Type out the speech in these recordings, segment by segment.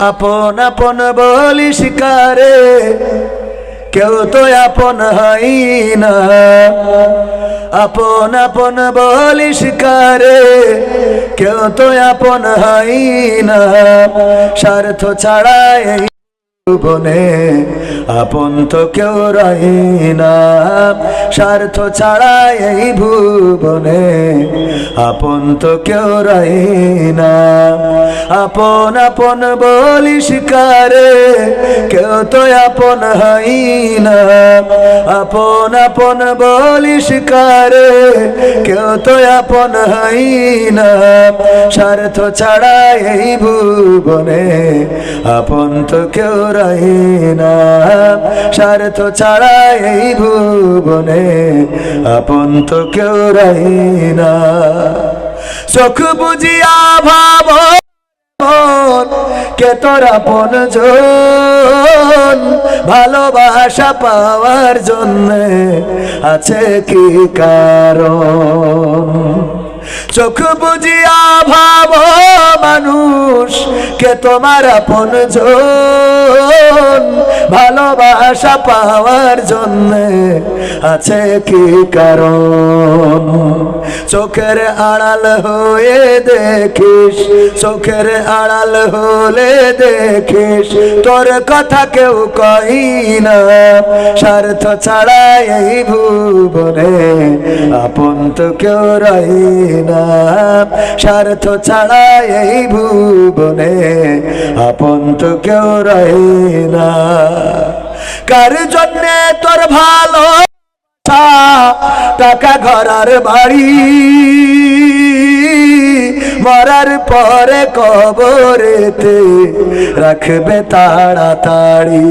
আপন আপন বলিস কারে, কেউ তো আপন হয় না। আপন আপন বলিস কারে, কেউ তো আপন হয় না। স্বার্থ ছাড়া এই বনে আপন তো কেউ রয় না। স্বার্থ ছাড়া এই ভুবনে আপন তো কেউ রয় না। আপন আপন বলিস কারে, কেউ তো আপন হয় না। আপন আপন বলিস কারে, কেউ তো আপন হয় না। স্বার্থ ছাড়া এই ভুবনে আপন তো কেউ রয় না। স্বার্থ ছাড়া এই ভুবনে আপন তো কেউ রয় না। চোখ বুঝিয়া ভাব কে তোর আপন জন, ভালোবাসা পাওয়ার জন্য আছে কি কারণ। চোখ বুঝিয়া ভাব মানুষ কে তোমার আপন জন, ভালোবাসা পাওয়ার জন্য আছে কি কারণ। চোখের আড়াল হয়ে দেখিস, চোখের আড়াল হলে দেখিস তোর কথা কেউ কই না। স্বার্থ ছাড়া এই ভুবনে আপন তো কেউ রয় না। স্বার্থ ছাড়া এই ভুবনে আপন তো কেউ রয় না। কার জন্যে তোর ভালো টাকা ঘরার বাড়ি, মরার পরে কবরেতে রাখবে তাড়াতাড়ি।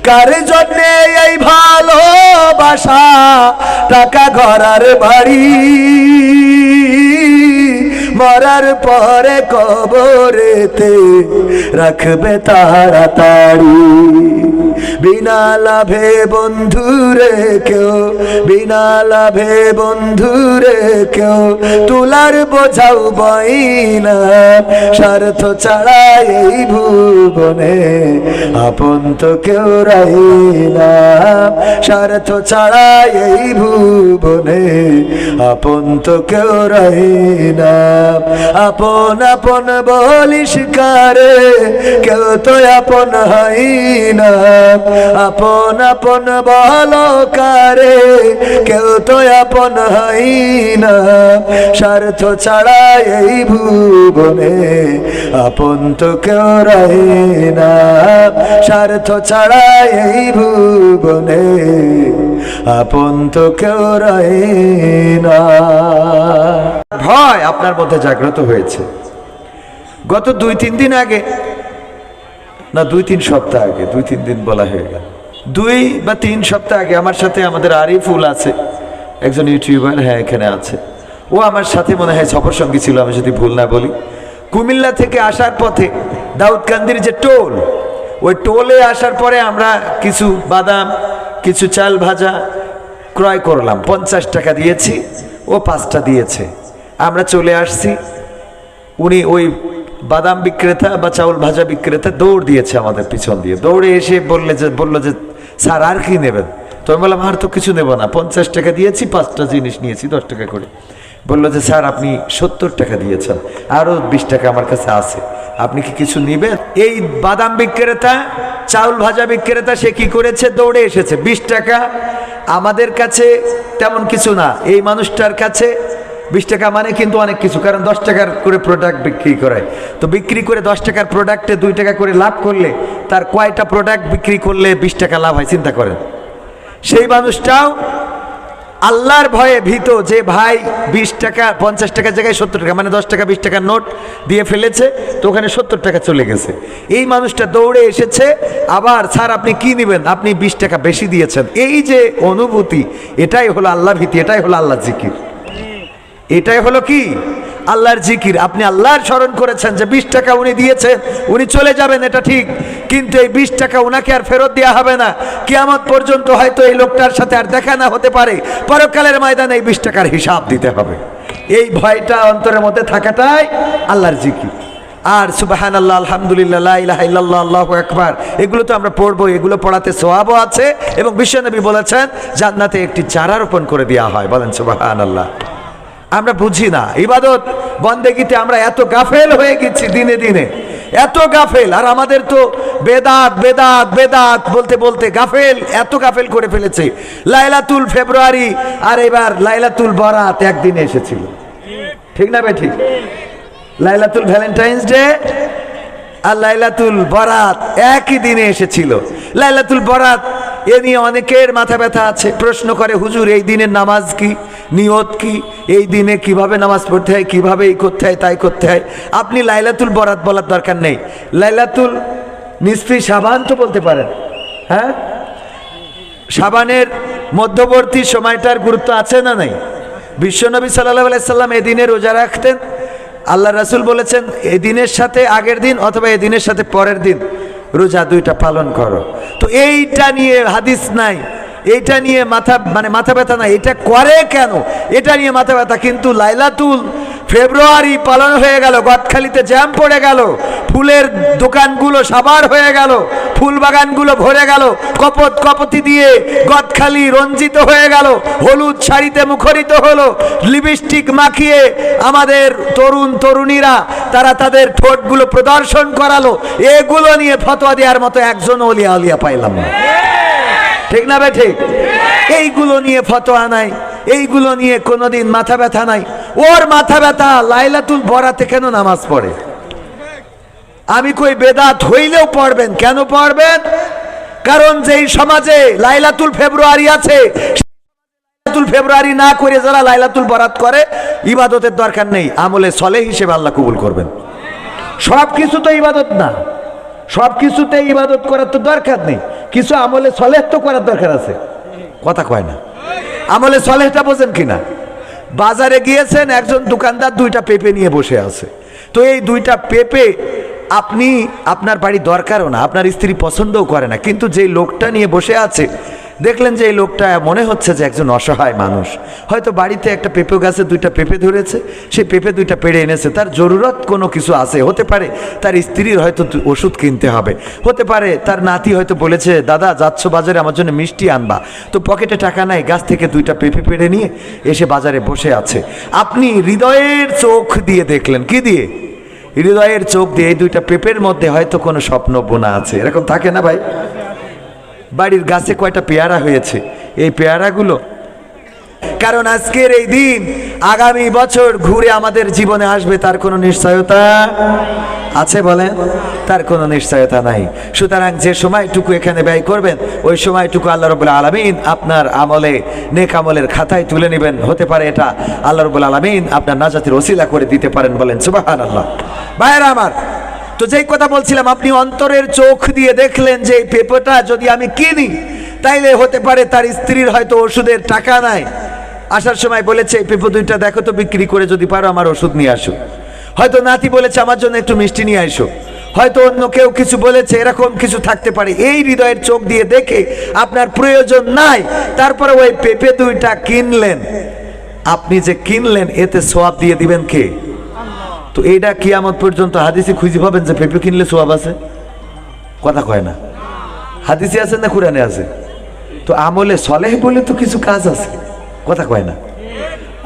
কার জন্যে এই ভালোবাসা টাকা ঘরার বাড়ি, মরার পরে কবরেতে রাখবে তাড়াতাড়ি। বিনা লাভে বন্ধুরে কেউ, বিনা লাভে বন্ধুরে কেউ তুলার বোঝাও বই না। স্বার্থ ছাড়া এই ভুবনে আপন তো কেউ রয় না। স্বার্থ ছাড়া এই ভুবনে আপন তো কেউ রয় না। আপন আপন বলিস কারে, কেউ তো আপন হয় না। আপন আপন বলো কারে, কেউ তো আপন হয় না। স্বার্থ ছাড়া এই ভুবনে আপন তো কেউ রয় না। স্বার্থ ছাড়া এই ভুবনে আপন তো কেউ রয় না। ভয় আপনার মধ্যে জাগ্রত হয়েছে গত 2-3 দিন আগে, না 2-3 সপ্তাহ আগে, 2-3 দিন বলা হয়ে গেল, 2 বা 3 সপ্তাহ আগে আমার সাথে আমাদের আরিফুল আছে, একজন ইউটিউবার, হ্যাঁ এখানে আছে, ও আমার সাথে মনে হয় সফর সঙ্গী ছিল আমি যদি ভুল না বলি। কুমিল্লা থেকে আসার পথে দাউদকান্দির যে টোল, ওই টোলে আসার পরে আমরা কিছু বাদাম, কিছু চাল ভাজা ক্রয় করলাম। 50 টাকা দিয়েছি, ও 5টা দিয়েছে। আমরা চলে আসছি, উনি ওই বাদাম বিক্রেতা বা চাউল ভাজা বিক্রেতা দৌড় দিয়েছে আমাদের পিছন দিয়ে। দৌড়ে এসে বললো যে স্যার আর কি নেবেন? তো আমি বললাম আর তো কিছু নেব না, 50 টাকা দিয়েছি, 5টা জিনিস নিয়েছি 10 টাকা করে। বললো যে স্যার আপনি 70 টাকা দিয়েছেন, আরও 20 টাকা আমার কাছে আছে, আপনি কি কিছু নেবেন? এই বাদাম বিক্রেতা, চাউল ভাজা বিক্রেতা সে কি করেছে, দৌড়ে এসেছে। 20 টাকা আমাদের কাছে তেমন কিছু না, এই মানুষটার কাছে 20 টাকা মানে কিন্তু অনেক কিছু, কারণ 10 টাকার করে প্রোডাক্ট বিক্রি করে। তো বিক্রি করে 10 টাকার প্রোডাক্টে 2 টাকা করে লাভ করলে তার কয়টা প্রোডাক্ট বিক্রি করলে 20 টাকা লাভ হয় চিন্তা করেন। সেই মানুষটাও আল্লাহর ভয়ে ভীত যে ভাই 20 টাকা 50 টাকার জায়গায় 70 টাকা মানে 10 টাকা 20 টাকার নোট দিয়ে ফেলেছে, তো ওখানে 70 টাকা চলে গেছে। এই মানুষটা দৌড়ে এসেছে, আবার স্যার আপনি কি নেবেন, আপনি 20 টাকা বেশি দিয়েছেন। এই যে অনুভূতি, এটাই হলো আল্লাহ ভীতি, এটাই হলো আল্লাহ জিকির, এটাই হলো কি আল্লাহর জিকির। আপনি আল্লাহর স্মরণ করেছেন যে 20 টাকা উনি দিয়েছেন, উনি চলে যাবেন, এটা ঠিক, কিন্তু এই 20 টাকা উনাকে আর ফেরত দেওয়া হবে না। কিয়ামত পর্যন্ত হয়তো এই লোকটার সাথে আর দেখা না হতে পারে, পরকালের ময়দানে এই 20 টাকার হিসাব দিতে হবে। এই ভয়টা অন্তরের মধ্যে থাকাটাই আল্লাহর জিকির। আর সুবহানাল্লাহ, আলহামদুলিল্লাহ, লা ইলাহা ইল্লাল্লাহ, আল্লাহু আকবার, এগুলো তো আমরা পড়বো, এগুলো পড়াতে সওয়াবও আছে এবং বিশ্বনবী বলেছেন জান্নাতে একটি চারা রোপণ করে দেওয়া হয়। বলেন সুবহানাল্লাহ। আমরা বুঝি না ইবাদত বন্দেগীতে, আমরা এত গাফেল হয়ে গেছি দিনে দিনে, এত গাফেল। আর আমাদের তো বেদাত বেদাত বেদাত বলতে বলতে গাফেল, এত গাফেল করে ফেলেছে। লাইলাতুল ফেব্রুয়ারি আর এবার লাইলাতুল বরাত একদিনে এসেছিল, ঠিক না ভাই? ঠিক। লাইলাতুল ভ্যালেন্টাইন্স ডে আর লাইলাতুল বরাত একই দিনে এসেছিল। লাইলাতুল বরাত এ নিয়ে অনেকের মাথা ব্যথা আছে, প্রশ্ন করে হুজুর এই দিনের নামাজ কি, নিয়ত কি, এই দিনে কিভাবে নামাজ পড়তে হয়, কিভাবে এই করতে হয় তাই করতে হয়। আপনি লাইলাতুল বরাত বলার দরকার নেই, লাইলাতুল নিসফি শাবান তো বলতে পারেন। হ্যাঁ, শাবানের মধ্যবর্তী সময়টার গুরুত্ব আছে না নাই? বিশ্বনবী সাল্লাল্লাহু আলাইহি সাল্লাম এই দিনে রোজা রাখতেন। আল্লাহ রাসূল বলেছেন এই দিনের সাথে আগের দিন অথবা এই দিনের সাথে পরের দিন রোজা দুইটা পালন করো। তো এইটা নিয়ে হাদিস নাই, এইটা নিয়ে মাথা ব্যথা নাই, এটা করে কেন, এটা নিয়ে মাথা ব্যথা। কিন্তু লাইলাতুল ফেব্রুয়ারি পালন হয়ে গেল, গদখালিতে জ্যাম পড়ে গেল, ফুলের দোকানগুলো সাবার হয়ে গেল, ফুল বাগানগুলো ভরে গেল, কপত কপতি দিয়ে গদখালি রঞ্জিত হয়ে গেল, হলুদ শাড়িতে মুখরিত হলো, লিপস্টিক মাখিয়ে আমাদের তরুণ তরুণীরা তারা তাদের ঠোঁটগুলো প্রদর্শন করালো। এগুলো নিয়ে ফতোয়া দেওয়ার মতো একজন ওলিয়া আলিয়া পাইলাম না, ঠিক না ভাই? ঠিক। এইগুলো নিয়ে ফতোয়া নাই, এইগুলো নিয়ে কোনোদিন মাথা ব্যথা নাই। ওর মাথা ব্যথা লাইলাতুল বরাতে কেন নামাজ পড়ে। আমি কই বেদাত হইলেও পড়বেন। কেন পড়বেন? কারণ যেই সমাজে লাইলাতুল ফেব্রুয়ারি আছে, লাইলাতুল ফেব্রুয়ারি না করে যারা লাইলাতুল বরাত করে, ইবাদতের দরকার নেই, আমলে সলেহ হিসেবে আল্লাহ কবুল করবেন। সব কিছু তো ইবাদত না, সব কিছুতে ইবাদত করার তো দরকার নেই, কিছু আমলে সলেহ তো করার দরকার আছে। কথা কয় না। আমলে সলেহটা বোঝেন কিনা? বাজারে গিয়েছেন, একজন দোকানদার দুইটা পেঁপে নিয়ে বসে আছে। তো এই দুইটা পেঁপে আপনি, আপনার বাড়ি দরকারও না, আপনার স্ত্রী পছন্দও করে না, কিন্তু যেই লোকটা নিয়ে বসে আছে দেখলেন যে এই লোকটা মনে হচ্ছে যে একজন অসহায় মানুষ, হয়তো বাড়িতে একটা পেঁপে গাছে দুইটা পেঁপে ধরেছে, সেই পেঁপে দুইটা পেড়ে এনেছে, তার জরুরত কোনো কিছু আছে, হতে পারে তার স্ত্রীর হয়তো ওষুধ কিনতে হবে, হতে পারে তার নাতি হয়তো বলেছে দাদা যাচ্ছ বাজারে আমার জন্য মিষ্টি আনবা, তো পকেটে টাকা নাই, গাছ থেকে দুইটা পেঁপে পেড়ে নিয়ে এসে বাজারে বসে আছে। আপনি হৃদয়ের চোখ দিয়ে দেখলেন, কি দিয়ে? হৃদয়ের চোখ দিয়ে এই দুইটা পেঁপের মধ্যে হয়তো কোনো স্বপ্ন বোনা আছে, এরকম থাকে না ভাই? বাড়ির গাছে কয়টা পেয়ারা হয়েছে, এই পেয়ারাগুলো, কারণ আজকের এই দিন আগামী বছর ঘুরে আমাদের জীবনে আসবে তার কোনো নিশ্চয়তা আছে? বলেন, তার কোনো নিশ্চয়তা নাই। সুতরাং যে সময়টুকু এখানে ব্যয় করবেন ওই সময়টুকু আল্লাহ রাব্বুল আলামিন আপনার আমলে, নেক আমলের খাতায় তুলে নেবেন। হতে পারে এটা আল্লাহ রাব্বুল আলামিন আপনার নাজাতের ওসিলা করে দিতে পারেন। বলেন সুবহানাল্লাহ। ভাইরা আমার, তো যেই কথা বলছিলাম, আপনি অন্তরের চোখ দিয়ে দেখলেন যে এই পেঁপেটা যদি আমি কিনি তাইলে হতে পারে তার স্ত্রীর হয়তো ওষুধের টাকা নাই, আসার সময় বলেছে এই পেঁপে দুইটা দেখো তো বিক্রি করে যদি পারো আমার ওষুধ নিয়ে আসো, হয়তো নাতি বলেছে আমার জন্য একটু মিষ্টি নিয়ে আসো, হয়তো অন্য কেউ কিছু বলেছে, এরকম কিছু থাকতে পারে। এই হৃদয়ের চোখ দিয়ে দেখে আপনার প্রয়োজন নাই, তারপরে ওই পেঁপে দুইটা কিনলেন, আপনি যে কিনলেন এতে সওয়াব দিয়ে দিবেন কে? তো এইটা কিয়ামত পর্যন্ত হাদিসে খুঁজে পাবেন যে পেঁপে কিনলে সওয়াব আছে? কথা কয় না। হাদিসে আছে না কুরআনে আছে? তো আমলে সলেহ বলে তো কিছু কাজ আছে, কথা কয় না।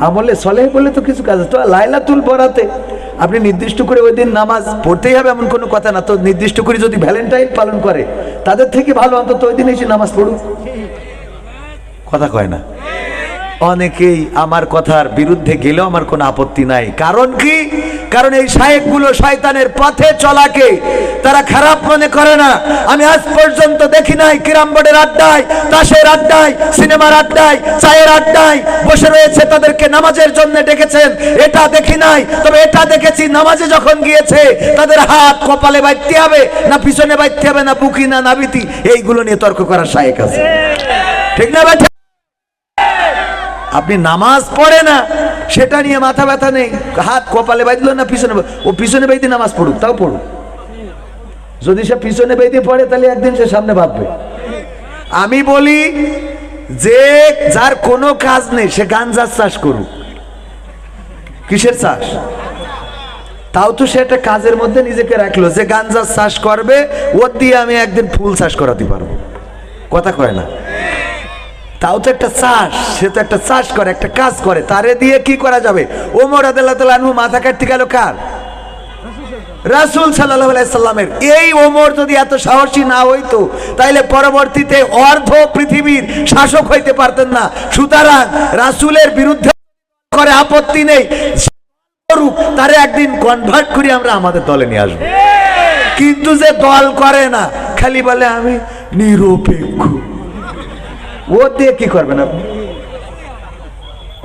আমলে সলেহ বলে তো কিছু কাজ আছে। তো লাইলাতুল বরাতে আপনি নির্দিষ্ট করে ওই দিন নামাজ পড়তেই হবে এমন কোনো কথা না, তো নির্দিষ্ট করে যদি ভ্যালেন্টাইন পালন করে তাদের থেকে ভালো অন্তত ওই দিন এসে নামাজ পড়ুক, কথা কয় না। অনেকেই আমার কথার বিরুদ্ধে গেলেও আমার কোনো আপত্তি নাই। কারণ কি? কারণ এই শায়েখগুলো শয়তানের পথে চলাকে তারা খারাপ মনে করে না। আমি আজ পর্যন্ত দেখি নাই কিরাম বোর্ডের আড্ডায়, তাসের আড্ডায়, সিনেমার আড্ডায়, চায়ের আড্ডায় বসে রয়েছে তাদেরকে নামাজের জন্য ডেকেছেন, এটা দেখি নাই। তবে এটা দেখেছি নামাজে যখন গিয়েছে তাদের হাত কপালে বাইতে হবে না পিছনে বাইতে হবে না বুকি না নাবিতি, এইগুলো নিয়ে তর্ক করার শায়েখ আছে, ঠিক না ভাই? আপনি নামাজ পড়ে না সেটা নিয়ে মাথা ব্যথা নেই, হাত কপালে বাঁধলো না পিছনে, ও পিছনে বেঁধে নামাজ পড়ুক, তাও পড়ুক। যদি সে পিছনে বেঁধে পড়ে তাহলে একদিন সে সামনে বাঁধবে। আমি বলি যে যার কোনো কাজ নেই সে গাঞ্জার চাষ করুক। কিসের চাষ? তাও তো সে একটা কাজের মধ্যে নিজেকে রাখলো যে গাঞ্জার চাষ করবে, ওর দিয়ে আমি একদিন ফুল চাষ করাতে পারবো। কথা কয় না? তাও তো একটা চাষ, সে তো একটা চাষ করে, একটা কাজ করে, তারে দিয়ে কি করা যাবে? ওমর রাদিয়াল্লাহু তাআলা আনহু মাথা কাটতে গেল কার? রাসূল সাল্লাল্লাহু আলাইহি সাল্লামের। এই ওমর যদি এত সাহসী না হইতো তাইলে পরবর্তীতে অর্ধ পৃথিবীর শাসক হইতে পারতেন না। সুতরাং রাসূলের বিরুদ্ধে করে আপত্তি নেই, তারে একদিন কনভার্ট করে আমরা আমাদের দলে নিয়ে আসবো। কিন্তু যে দল করে না, খালি বলে আমি নিরপেক্ষ, ও দিয়ে কি করবেন আপনি?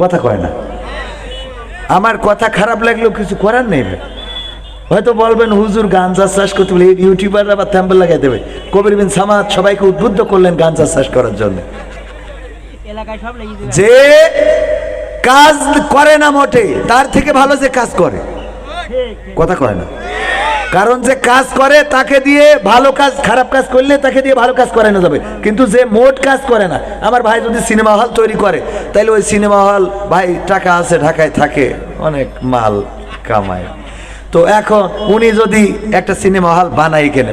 কথা কয় না। আমার কথা খারাপ লাগলেও কিছু করার নেই। হয়তো বলবেন হুজুর গাঞ্জা চাষ করতে বলে ইউটিউবাররা বা থ্যাম্বল লাগাই দেবে। কবির বিন সামাদ সবাইকে উদ্বুদ্ধ করলেন গাঞ্জা চাষ করার জন্য। যে কাজ করে না মোটে, তার থেকে ভালো যে কাজ করে। কথা কয় না। কারণ যে কাজ করে তাকে দিয়ে ভালো কাজ, খারাপ কাজ করলে তাকে দিয়ে ভালো কাজ করানো যাবে, কিন্তু যে মোট কাজ করে না। আমার ভাই যদি সিনেমা হল তৈরি করে, তাইলে ওই সিনেমা হল, ভাই টাকা আছে, ঢাকায় থাকে, অনেক মাল কামায়। তো এখন উনি যদি একটা সিনেমা হল বানাই, কেনে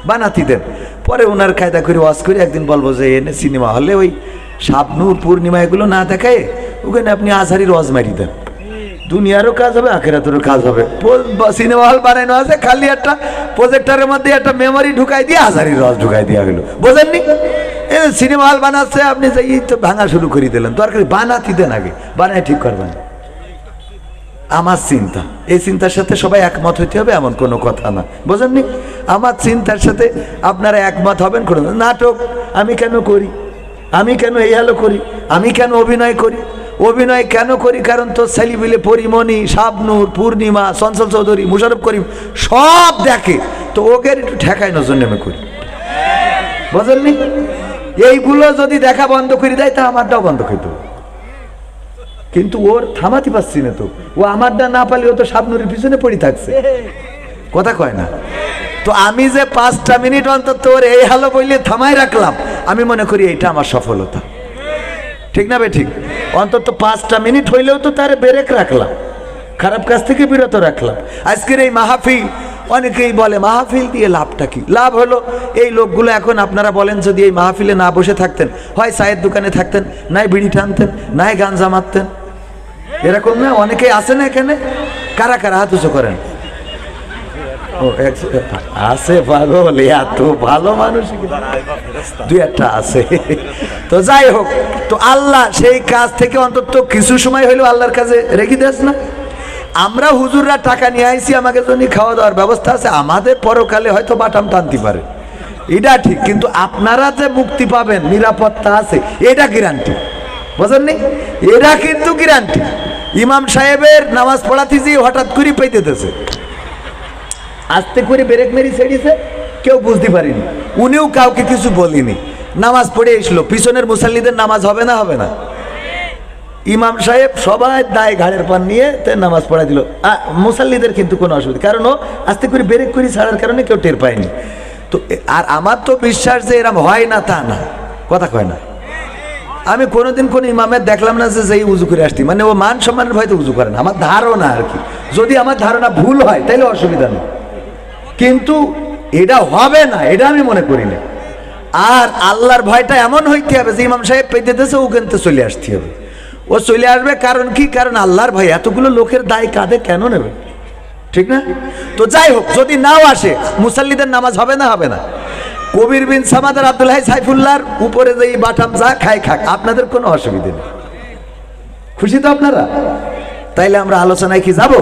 বানাতে দেন, পরে ওনার কায়দা করে ওয়াজ করে একদিন বলবো যে এনে সিনেমা হলে ওই শাবনূর পূর্ণিমা এগুলো না দেখায়, ওখানে আপনি আজহারির ওয়াজ মারি দেন, দুনিয়ারও কাজ হবে, আখিরাতেরও কাজ হবে। সিনেমা হল বানানো আছে, খালি একটা প্রজেক্টরের মধ্যে একটা মেমোরি ঢুকাই দিয়ে আজহারির ওয়াজ ঢুকাই দেওয়া গেল। বোঝেননি? সিনেমা হল বানাচ্ছে, আপনি এই তো ভাঙা শুরু করে দিলেন। দরকার বানাতে দেন, আগে বানায় ঠিক করবেন। আমার চিন্তা, এই চিন্তার সাথে সবাই একমত হইতে হবে এমন কোনো কথা না, বোঝেননি? আমার চিন্তার সাথে আপনারা একমত হবেন। কোনো নাটক আমি কেন করি, আমি কেন এই হালো করি, আমি কেন অভিনয় করি? অভিনয় কেন করি? কারণ তো ছেলেপিলে পরিমণি, শাবনূর, পূর্ণিমা, চঞ্চল চৌধুরী, মুশারফ করিম সব দেখে, তো ওকে একটু ঠেকানোর জন্য আমি করি, বুঝলেননি? এইগুলো যদি দেখা বন্ধ করে দেয় তা আমারটাও বন্ধ করে দেবো, কিন্তু ওর থামাতে পারছি না। তো ও আমারটা না পারলে ও তো শাবনূরের পিছনে পড়ে থাকছে। কথা কয় না? তো আমি যে 5টা মিনিট অন্তত ওর এই হালো বললে থামাই রাখলাম, আমি মনে করি এইটা আমার সফলতা। ঠিক না বে ঠিক? অন্তত 5টা মিনিট হইলেও তো তার ব্রেক রাখলাম, খারাপ কাজ থেকে বিরত রাখলাম। আজকের এই মাহফিল, অনেকেই বলে মাহফিল দিয়ে লাভটা কি? লাভ হলো এই লোকগুলো, এখন আপনারা বলেন যদি এই মাহফিলে না বসে থাকতেন, হয় চায়ের দোকানে থাকতেন, নাই বিড়ি টানতেন, নাই গাঞ্জা মারতেন। এরকম না অনেকেই আছে না এখানে? কারা কারা হাত উঁচু করেন? ও আছে পাগল, এত ভালো মানুষ 2-1টা আছে। তো যাই হোক, তো আল্লাহ সেই কাজ থেকে অন্তত কিছু সময় হইলেও আল্লাহর কাছে রেখে দেস না। আমরা হুজুররা টাকা নিয়ে আইছি, আমাকে জন্য খাওয়া দাওয়ার ব্যবস্থা আছে, আমাদের পরকালে হয়তো বাটাম টানতে পারে, এটা ঠিক, কিন্তু আপনারা যে মুক্তি পাবেন, নিরাপত্তা আছে, এটা গ্যারান্টি, বুঝলেননি? এটা কিন্তু গ্যারান্টি। ইমাম সাহেবের নামাজ পড়াতে যে হঠাৎ করে পেতে দিতেছে, আস্তে করে ব্রেক মেরি ছেড়েছে, কেউ বুঝতে পারেনি, উনিও কাউকে কিছু বলিনি, নামাজ পড়ে এসলো। পিছনের মুসাল্লিদের নামাজ হবে না? হবে না? ইমাম সাহেব সবাই দায় ঘাড়ের পান নিয়ে নামাজ পড়াই দিল, মুসাল্লিদের কিন্তু কোনো অসুবিধা, কারণ ও আস্তে করে ব্রেক করে ছাড়ার কারণে কেউ টের পায়নি। তো আর আমার তো বিশ্বাস যে এরম হয় না তা না, কথা কয় না। আমি কোনোদিন কোনো ইমামের দেখলাম না যে যেই উজু করে আসতি, মানে ও মান সম্মানের ভয়তে উজু করে না, আমার ধারণা আর কি। যদি আমার ধারণা ভুল হয় তাইলে অসুবিধা নেই, কিন্তু এটা হবে না, এটা আমি মনে করি না। আর আল্লাহর ভয়টা এমন হইতে হবে যে ইমাম সাহেব পেতে দিতেছে, ও কিন্তু চলে আসতে হবে, ও চলে আসবে। কারণ কি? কারণ আল্লাহর ভয়। এতগুলো লোকের দায় কাঁধে কেন নেবে? ঠিক না? তো যাই হোক, যদি নাও আসে, মুসাল্লিদের নামাজ হবে না? হবে না? কবির বিন সামাদ আর আব্দুল হাই সাইফুল্লাহর উপরে যে বাটাম যা খায় খাক, আপনাদের কোনো অসুবিধা নেই। খুশি তো আপনারা? তাইলে আমরা আলোচনায় কি যাব?